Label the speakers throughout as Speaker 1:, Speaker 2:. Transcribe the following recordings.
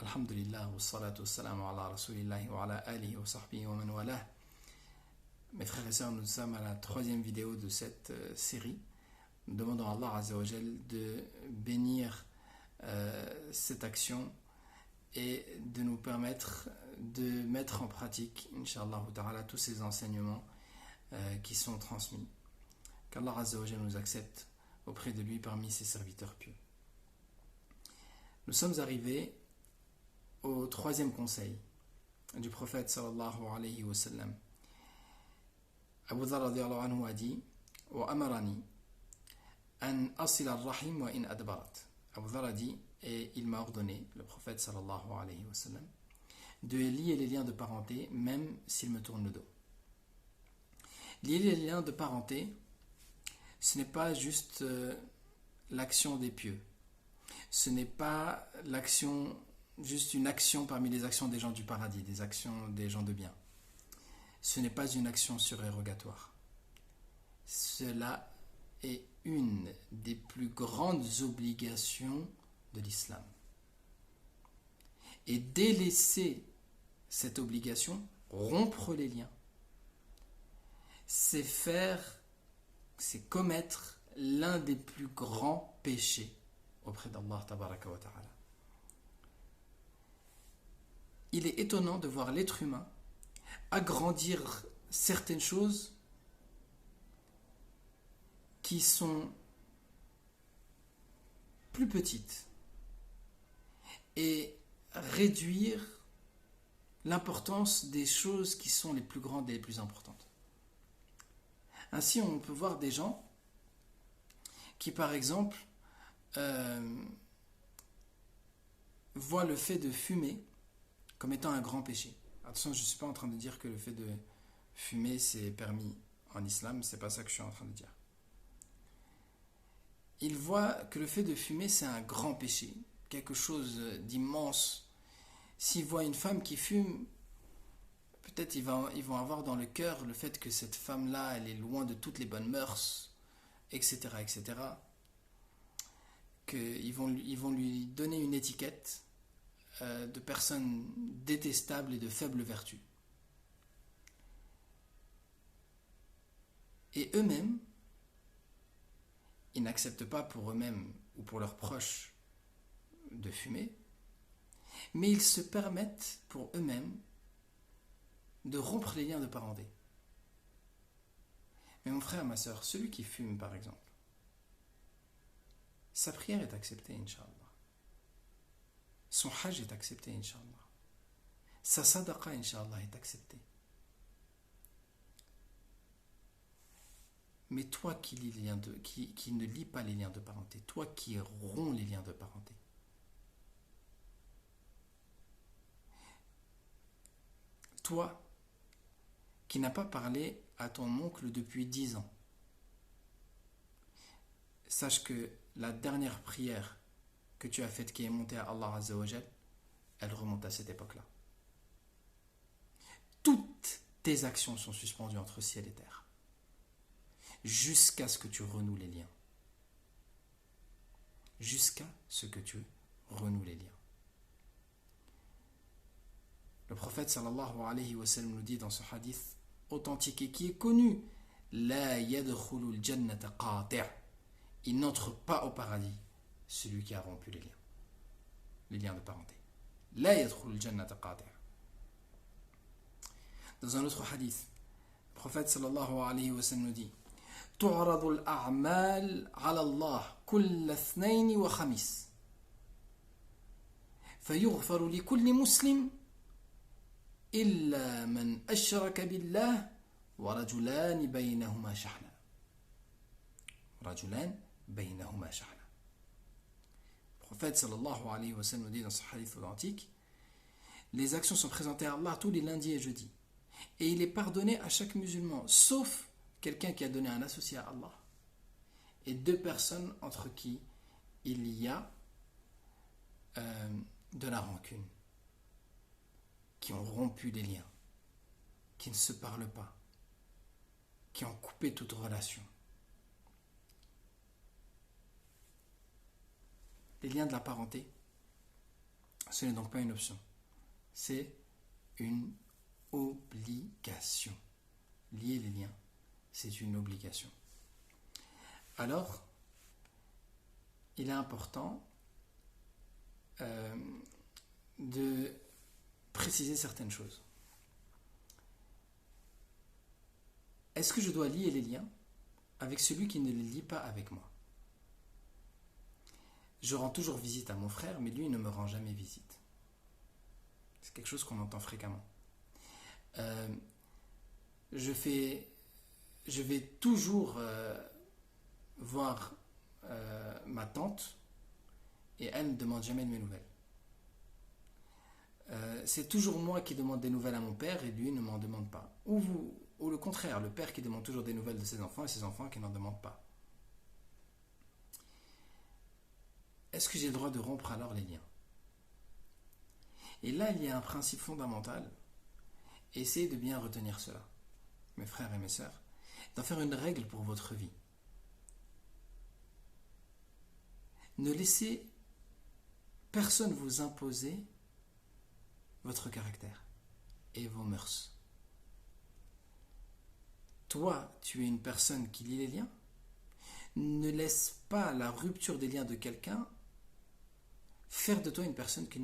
Speaker 1: Alhamdulillah, wa salatu wa salam ala rasulillahi wa ala alihi wa sahbihi wa man walah. Mes frères et sœurs, nous sommes à la troisième vidéo de cette série. Nous demandons à Allah Azza wa Jal de bénir cette action et de nous permettre de mettre en pratique, Inch'Allah ta'ala, tous ces enseignements qui sont transmis. Qu'Allah Azza wa Jal nous accepte auprès de lui parmi ses serviteurs pieux. Nous sommes arrivés au troisième conseil du prophète sallallahu alayhi wa sallam. Abu Dharr radiyallahu anhu a dit wa amarani an asila ar-rahim wa in adbarat. Abu Dharr a dit, et il m'a ordonné, le prophète sallallahu alayhi wa sallam, de lier les liens de parenté même s'il me tourne le dos. Lier les liens de parenté, ce n'est pas juste l'action des pieux. Ce n'est pas l'action, juste une action parmi les actions des gens du paradis, des actions des gens de bien. Ce n'est pas une action surérogatoire. Cela est une des plus grandes obligations de l'islam. Et délaisser cette obligation, rompre les liens, c'est commettre l'un des plus grands péchés auprès d'Allah tabaraka wa ta'ala. Il est étonnant de voir l'être humain agrandir certaines choses qui sont plus petites et réduire l'importance des choses qui sont les plus grandes et les plus importantes. Ainsi, on peut voir des gens qui, par exemple, voient le fait de fumer comme étant un grand péché. Attention, je ne suis pas en train de dire que le fait de fumer c'est permis en islam, c'est pas ça que je suis en train de dire. Ils voient que le fait de fumer c'est un grand péché, quelque chose d'immense. S'ils voient une femme qui fume, peut-être ils vont avoir dans le cœur le fait que cette femme-là, elle est loin de toutes les bonnes mœurs, etc., etc. Qu'ils vont lui donner une étiquette de personnes détestables et de faible vertu. Et eux-mêmes, ils n'acceptent pas pour eux-mêmes ou pour leurs proches de fumer, mais ils se permettent pour eux-mêmes de rompre les liens de parenté. Mais mon frère, ma soeur, celui qui fume par exemple, sa prière est acceptée, Inch'Allah. Son hajj est accepté, Inch'Allah. Sa sadaqa, Inch'Allah, est acceptée. Mais toi qui ne lis pas les liens de parenté, toi qui romps les liens de parenté, toi qui n'as pas parlé à ton oncle depuis 10 ans, sache que la dernière prière que tu as faite qui est montée à Allah Azza wa Jal, elle remonte à cette époque-là. Toutes tes actions sont suspendues entre ciel et terre jusqu'à ce que tu renoues les liens. Jusqu'à ce que tu renoues les liens. Le prophète sallallahu alayhi wa sallam nous dit dans ce hadith authentique et qui est connu, La yadkhulul jannata qati'. Il n'entre pas au paradis celui qui a rompu les liens de parenté. La yadkhulul jannata qati'. Dans un autre hadith, le prophète sallallahu alayhi wa sallam nous dit Tu'radu al-a'mal 'ala Allah kull ithnayn wa khamis. Fayughfaru li kulli muslim illa man ashraka billah wa rajulan baynahuma shahna. Rajulan baynahuma shahna. Le prophète sallallahu alayhi wa sallam nous dit dans ce hadith authentique, les actions sont présentées à Allah tous les lundis et jeudis. Et il est pardonné à chaque musulman, sauf quelqu'un qui a donné un associé à Allah. Et 2 personnes entre qui il y a de la rancune, qui ont rompu les liens, qui ne se parlent pas, qui ont coupé toute relation. Les liens de la parenté Ce n'est donc pas une option. C'est une obligation. Lier les liens, c'est une obligation. Alors, il est important de préciser certaines choses. Est-ce que je dois lier les liens avec celui qui ne les lie pas avec moi? Je rends toujours visite à mon frère, mais lui ne me rend jamais visite. C'est quelque chose qu'on entend fréquemment. Je vais toujours voir ma tante et elle ne demande jamais de mes nouvelles. C'est toujours moi qui demande des nouvelles à mon père et lui ne m'en demande pas. Ou le contraire, le père qui demande toujours des nouvelles de ses enfants et ses enfants qui n'en demandent pas. Est-ce que j'ai le droit de rompre alors les liens? Et là, il y a un principe fondamental. Essayez de bien retenir cela, mes frères et mes sœurs, d'en faire une règle pour votre vie. Ne laissez personne vous imposer votre caractère et vos mœurs. Toi, tu es une personne qui lie les liens. Ne laisse pas la rupture des liens de quelqu'un faire de toi une personne qui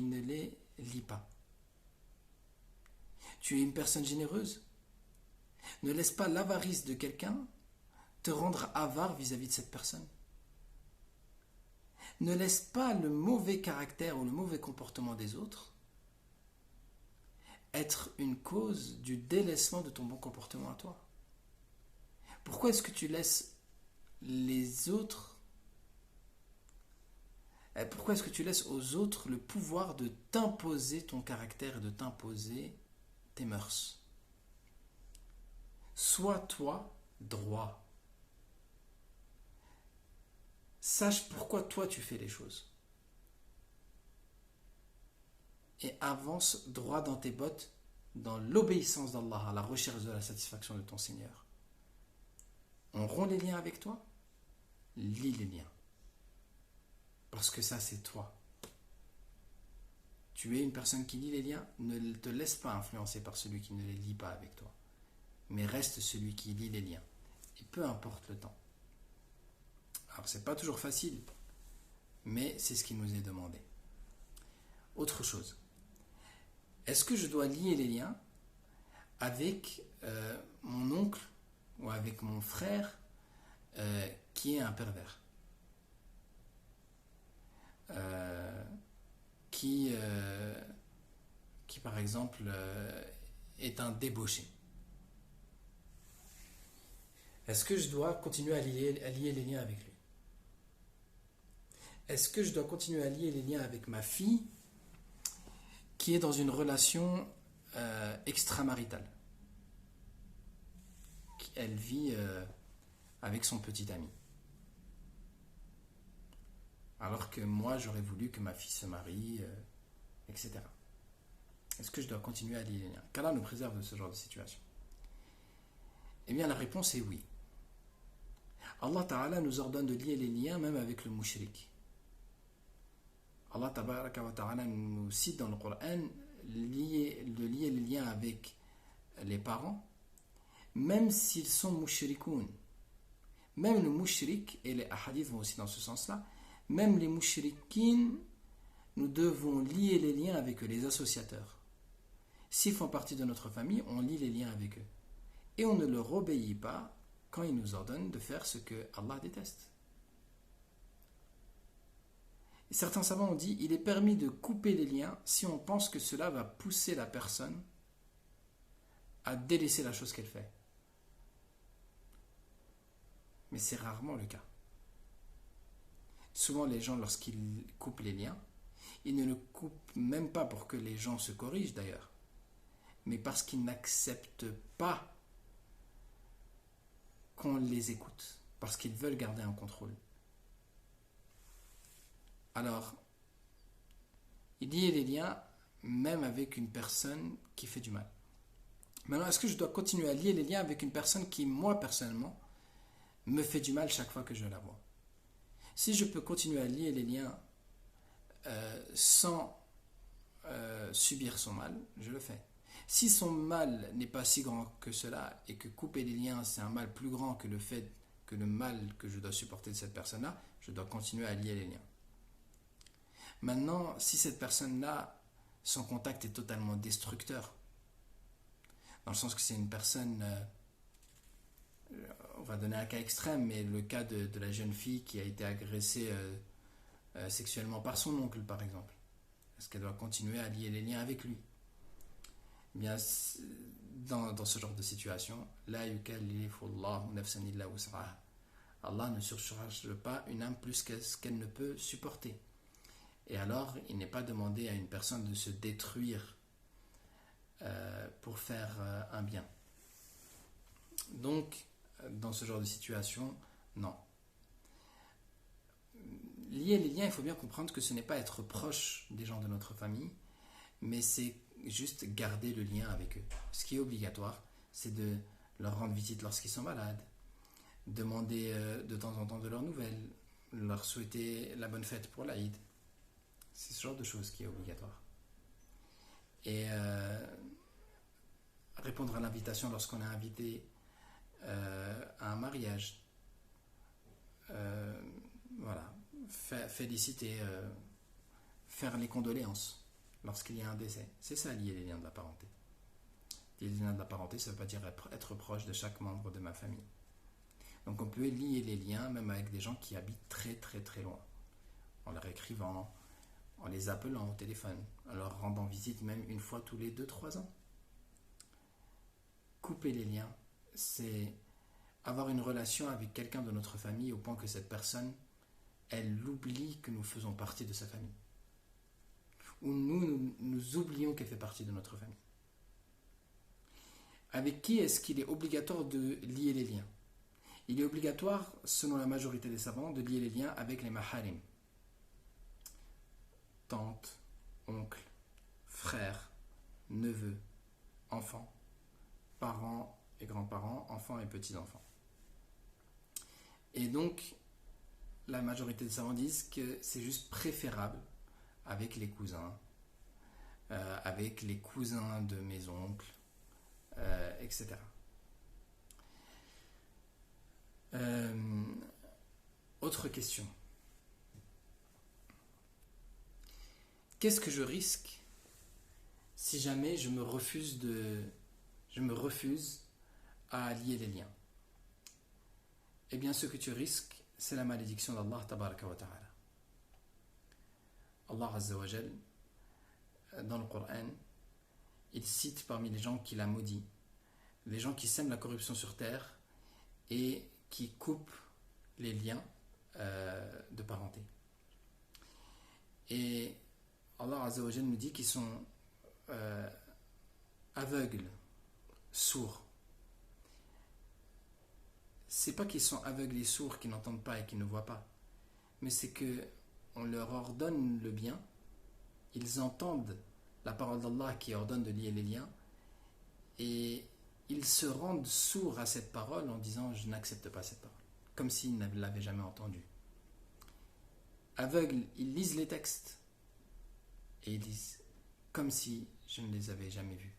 Speaker 1: ne les lie pas. Tu es une personne généreuse. Ne laisse pas l'avarice de quelqu'un te rendre avare vis-à-vis de cette personne. Ne laisse pas le mauvais caractère ou le mauvais comportement des autres être une cause du délaissement de ton bon comportement à toi. Pourquoi est-ce que tu laisses les autres Pourquoi est-ce que tu laisses aux autres le pouvoir de t'imposer ton caractère et de t'imposer tes mœurs? Sois toi droit. Sache pourquoi toi tu fais les choses. Et avance droit dans tes bottes, dans l'obéissance d'Allah, à la recherche de la satisfaction de ton Seigneur. On rompt les liens avec toi, lis les liens. Parce que ça, c'est toi. Tu es une personne qui lie les liens, ne te laisse pas influencer par celui qui ne les lie pas avec toi. Mais reste celui qui lie les liens. Et peu importe le temps. Alors, c'est pas toujours facile, mais c'est ce qui nous est demandé. Autre chose. Est-ce que je dois lier les liens avec mon oncle ou avec mon frère qui est un pervers, qui par exemple est un débauché? Est-ce que je dois continuer à lier les liens avec lui? Est-ce que je dois continuer à lier les liens avec ma fille qui est dans une relation extramaritale? Elle vit avec son petit ami. Alors que moi, j'aurais voulu que ma fille se marie, etc. Est-ce que je dois continuer à lier les liens? Qu'Allah nous préserve de ce genre de situation. Eh bien, la réponse est oui. Allah Ta'ala nous ordonne de lier les liens même avec le mushrik. Allah Ta'ala nous cite dans le Coran de lier les liens avec les parents, même s'ils sont mushrikoun. Même le mushrik, et les hadiths vont aussi dans ce sens-là, même les mushrikines, nous devons lier les liens avec eux, les associateurs. S'ils font partie de notre famille, on lie les liens avec eux. Et on ne leur obéit pas quand ils nous ordonnent de faire ce que Allah déteste. Et certains savants ont dit, il est permis de couper les liens si on pense que cela va pousser la personne à délaisser la chose qu'elle fait. Mais c'est rarement le cas. Souvent les gens, lorsqu'ils coupent les liens, ils ne le coupent même pas pour que les gens se corrigent d'ailleurs, mais parce qu'ils n'acceptent pas qu'on les écoute, parce qu'ils veulent garder un contrôle. Alors, il y a des liens même avec une personne qui fait du mal. Maintenant, est-ce que je dois continuer à lier les liens avec une personne qui, moi personnellement, me fait du mal chaque fois que je la vois? Si je peux continuer à lier les liens sans subir son mal, je le fais. Si son mal n'est pas si grand que cela et que couper les liens c'est un mal plus grand que le mal que je dois supporter de cette personne-là, je dois continuer à lier les liens. Maintenant, si cette personne-là, son contact est totalement destructeur, dans le sens que c'est une personne, on va donner un cas extrême, mais le cas de la jeune fille qui a été agressée sexuellement par son oncle, par exemple. Est-ce qu'elle doit continuer à lier les liens avec lui? Eh bien, dans ce genre de situation, la yukallifullahu nafsan illa wus'aha. Allah ne surcharge pas une âme plus qu'elle ne peut supporter. Et alors, il n'est pas demandé à une personne de se détruire pour faire un bien. Donc, dans ce genre de situation, non. Lier les liens, il faut bien comprendre que ce n'est pas être proche des gens de notre famille, mais c'est juste garder le lien avec eux. Ce qui est obligatoire, c'est de leur rendre visite lorsqu'ils sont malades, demander de temps en temps de leurs nouvelles, leur souhaiter la bonne fête pour l'Aïd. C'est ce genre de choses qui est obligatoire. Et répondre à l'invitation lorsqu'on est invité à un mariage. Voilà. Féliciter, faire les condoléances lorsqu'il y a un décès. C'est ça, lier les liens de la parenté. Les liens de la parenté, ça ne veut pas dire être proche de chaque membre de ma famille. Donc on peut lier les liens même avec des gens qui habitent très très très loin, en leur écrivant, en les appelant au téléphone, en leur rendant visite même une fois tous les 2-3 ans. Couper les liens, c'est avoir une relation avec quelqu'un de notre famille au point que cette personne, elle oublie que nous faisons partie de sa famille. Ou nous oublions qu'elle fait partie de notre famille. Avec qui est-ce qu'il est obligatoire de lier les liens? Il est obligatoire, selon la majorité des savants, de lier les liens avec les maharim. Tante, oncle, frère, neveu, enfant, parents et grands-parents, enfants et petits-enfants. Et donc, la majorité des savants disent que c'est juste préférable avec les cousins, avec les cousins de mes oncles, etc. Autre question. Qu'est-ce que je risque si jamais je me refuse à lier les liens? Eh bien, ce que tu risques, c'est la malédiction d'Allah tabaraka wa ta'ala. Allah Azza wa Jal, dans le Coran, il cite parmi les gens qu'il a maudits, les gens qui sèment la corruption sur terre et qui coupent les liens de parenté. Et Allah Azza wa Jal nous dit qu'ils sont aveugles, sourds. C'est pas qu'ils sont aveugles et sourds, qu'ils n'entendent pas et qu'ils ne voient pas, mais c'est que on leur ordonne le bien, ils entendent la parole d'Allah qui ordonne de lier les liens et ils se rendent sourds à cette parole en disant je n'accepte pas cette parole, comme s'ils ne l'avaient jamais entendue. Aveugles, ils lisent les textes et ils disent comme si je ne les avais jamais vus.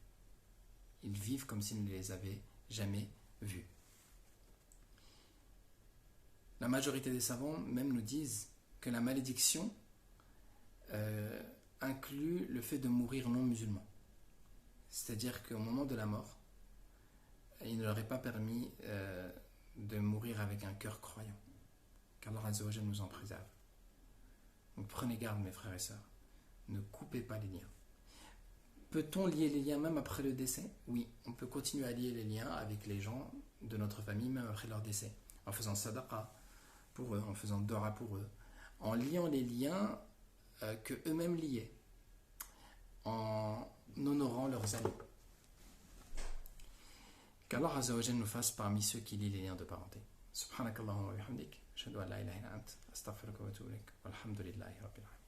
Speaker 1: Ils vivent comme s'ils ne les avaient jamais vus. La majorité des savants même nous disent que la malédiction inclut le fait de mourir non musulman. C'est-à-dire qu'au moment de la mort, il ne leur est pas permis de mourir avec un cœur croyant. Qu'Allah Azza wa Jalla nous en préserve. Donc prenez garde mes frères et sœurs. Ne coupez pas les liens. Peut-on lier les liens même après le décès? Oui, on peut continuer à lier les liens avec les gens de notre famille même après leur décès. En faisant sadaqa pour eux, en faisant dora pour eux, en liant les liens que eux-mêmes liaient, en honorant leurs amis. Qu'Allah Azza wa Jalla nous fasse parmi ceux qui lient les liens de parenté. Subhanakallahumma wa bihamdik, ashhadu an la ilaha illa ant, astaghfiruka wa atubu ilaik, walhamdulillahi rabbil alamin.